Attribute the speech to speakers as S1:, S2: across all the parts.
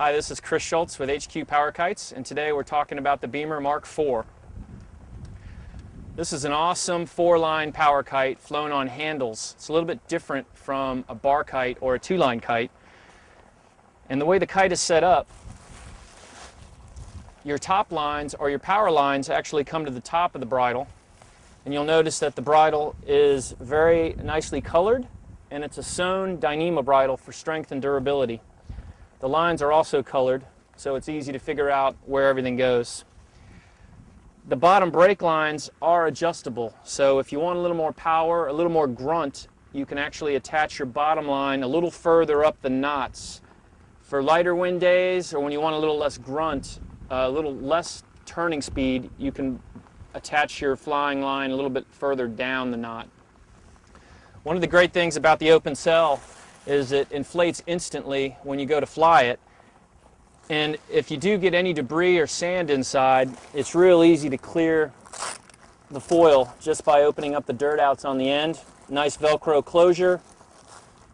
S1: Hi, this is Chris Schultz with HQ Power Kites, and today we're talking about the Beamer Mark IV. This is an awesome 4-line power kite flown on handles. It's a little bit different from a bar kite or a 2-line kite. And the way the kite is set up, your top lines or your power lines actually come to the top of the bridle. And you'll notice that the bridle is very nicely colored, and it's a sewn Dyneema bridle for strength and durability. The lines are also colored, so it's easy to figure out where everything goes. The bottom brake lines are adjustable, so if you want a little more power, a little more grunt, you can actually attach your bottom line a little further up the knots. For lighter wind days, or when you want a little less grunt, a little less turning speed, you can attach your flying line a little bit further down the knot. One of the great things about the open cell is it inflates instantly when you go to fly it. And if you do get any debris or sand inside, it's real easy to clear the foil just by opening up the dirt outs on the end. Nice Velcro closure.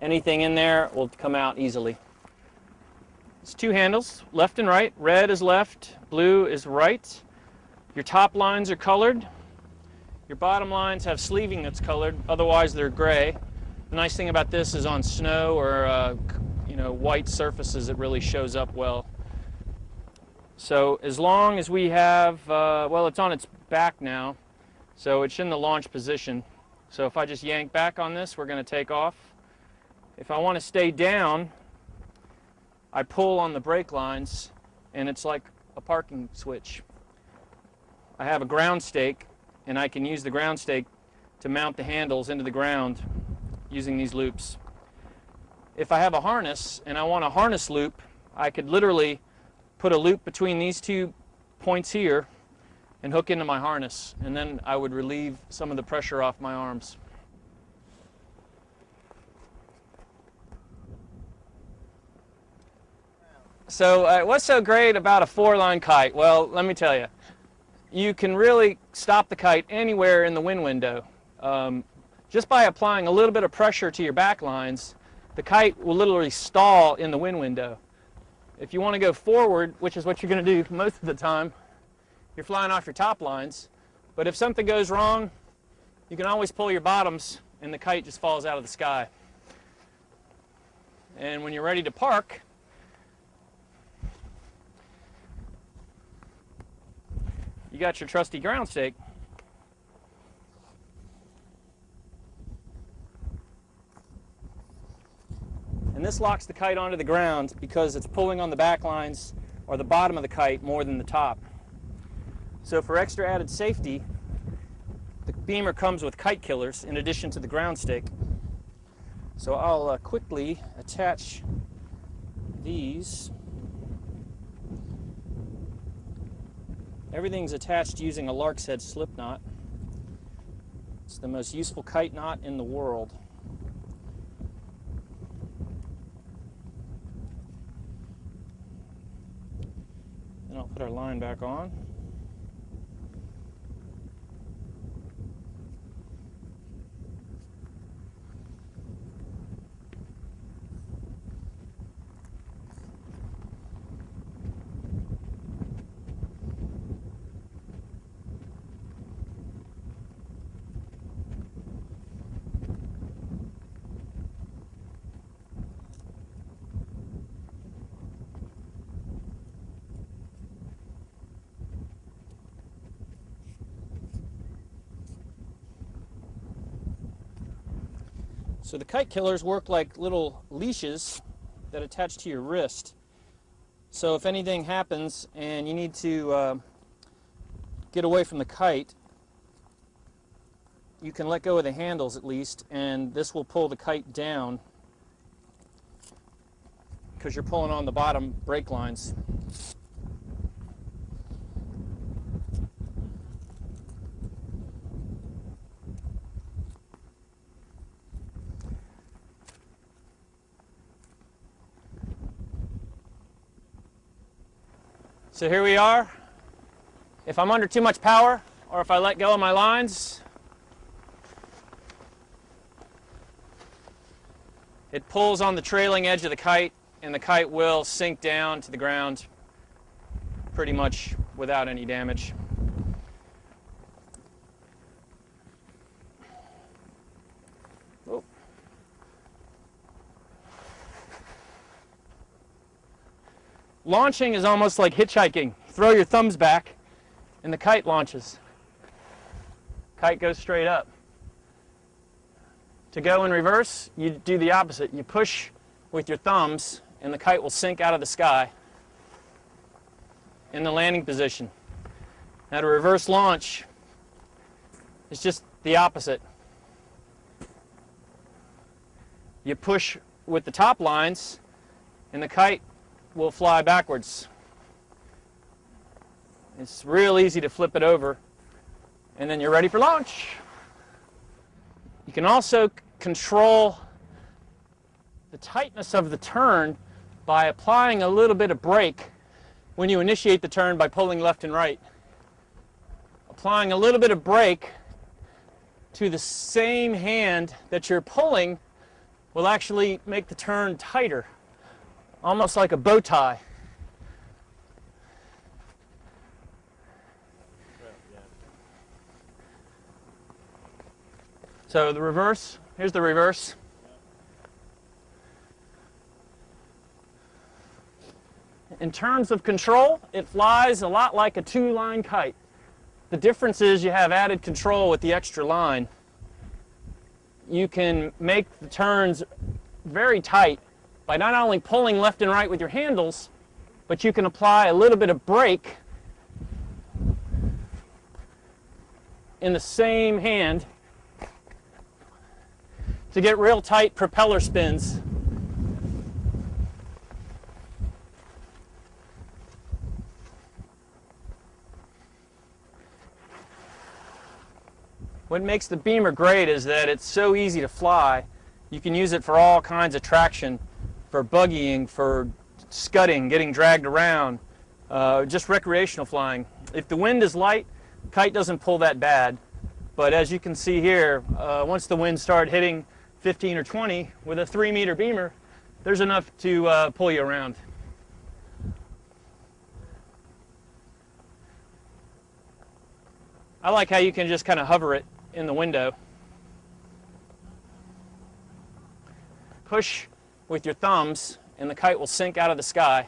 S1: Anything in there will come out easily. It's 2 handles, left and right. Red is left, blue is right. Your top lines are colored. Your bottom lines have sleeving that's colored, otherwise they're gray. The nice thing about this is on snow or white surfaces, it really shows up well. So as long as we have, well, it's on its back now, so it's in the launch position. So if I just yank back on this, we're going to take off. If I want to stay down, I pull on the brake lines, and it's like a parking switch. I have a ground stake, and I can use the ground stake to mount the handles into the ground using these loops. If I have a harness and I want a harness loop, I could literally put a loop between these 2 points here and hook into my harness, and then I would relieve some of the pressure off my arms. So what's so great about a 4-line kite? Well, let me tell you. You can really stop the kite anywhere in the wind window. Just by applying a little bit of pressure to your back lines, the kite will literally stall in the wind window. If you want to go forward, which is what you're going to do most of the time, you're flying off your top lines. But if something goes wrong, you can always pull your bottoms and the kite just falls out of the sky. And when you're ready to park, you got your trusty ground stake. And this locks the kite onto the ground because it's pulling on the back lines or the bottom of the kite more than the top. So for extra added safety, the Beamer comes with kite killers in addition to the ground stake. So I'll quickly attach these. Everything's attached using a lark's head slip knot. It's the most useful kite knot in the world. Then I'll put our line back on. So the kite killers work like little leashes that attach to your wrist. So if anything happens and you need to get away from the kite, you can let go of the handles at least, and this will pull the kite down because you're pulling on the bottom brake lines. So here we are. If I'm under too much power, or if I let go of my lines, it pulls on the trailing edge of the kite and the kite will sink down to the ground pretty much without any damage. Oh. Launching is almost like hitchhiking. Throw your thumbs back and the kite launches. Kite goes straight up. To go in reverse, you do the opposite. You push with your thumbs and the kite will sink out of the sky in the landing position. Now to reverse launch is just the opposite. You push with the top lines and the kite will fly backwards. It's real easy to flip it over and then you're ready for launch. You can also control the tightness of the turn by applying a little bit of brake when you initiate the turn by pulling left and right. Applying a little bit of brake to the same hand that you're pulling will actually make the turn tighter, almost like a bow tie. So the reverse, here's the reverse. In terms of control, it flies a lot like a two-line kite. The difference is you have added control with the extra line. You can make the turns very tight by not only pulling left and right with your handles, but you can apply a little bit of brake in the same hand to get real tight propeller spins. What makes the Beamer great is that it's so easy to fly. You can use it for all kinds of traction, for buggying, for scudding, getting dragged around, just recreational flying. If the wind is light, kite doesn't pull that bad. But as you can see here, once the wind started hitting 15 or 20 with a 3-meter Beamer, there's enough to pull you around. I like how you can just kind of hover it in the window. Push with your thumbs and the kite will sink out of the sky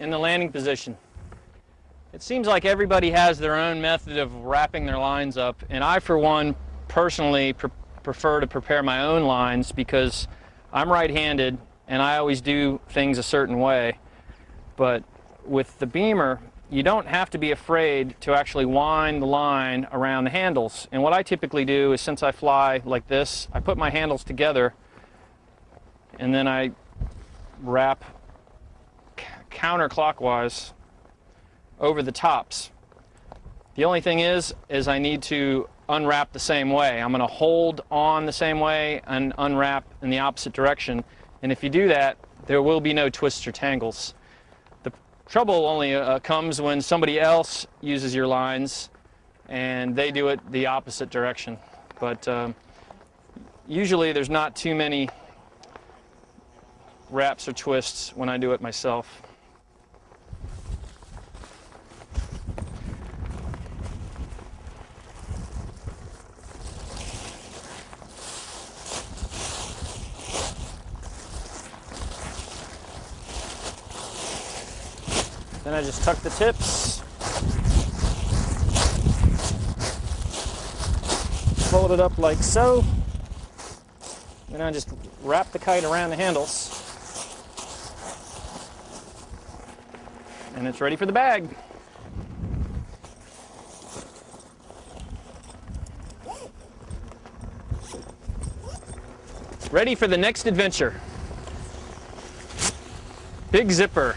S1: in the landing position. It seems like everybody has their own method of wrapping their lines up, and I for one personally prefer to prepare my own lines because I'm right-handed and I always do things a certain way. But with the Beamer, you don't have to be afraid to actually wind the line around the handles. And what I typically do is, since I fly like this, I put my handles together and then I wrap counterclockwise over the tops. The only thing is I need to unwrap the same way. I'm going to hold on the same way and unwrap in the opposite direction. And if you do that, there will be no twists or tangles. Trouble only comes when somebody else uses your lines and they do it the opposite direction. But usually there's not too many wraps or twists when I do it myself. Then I just tuck the tips, fold it up like so, and I just wrap the kite around the handles, and it's ready for the bag. Ready for the next adventure. Big zipper.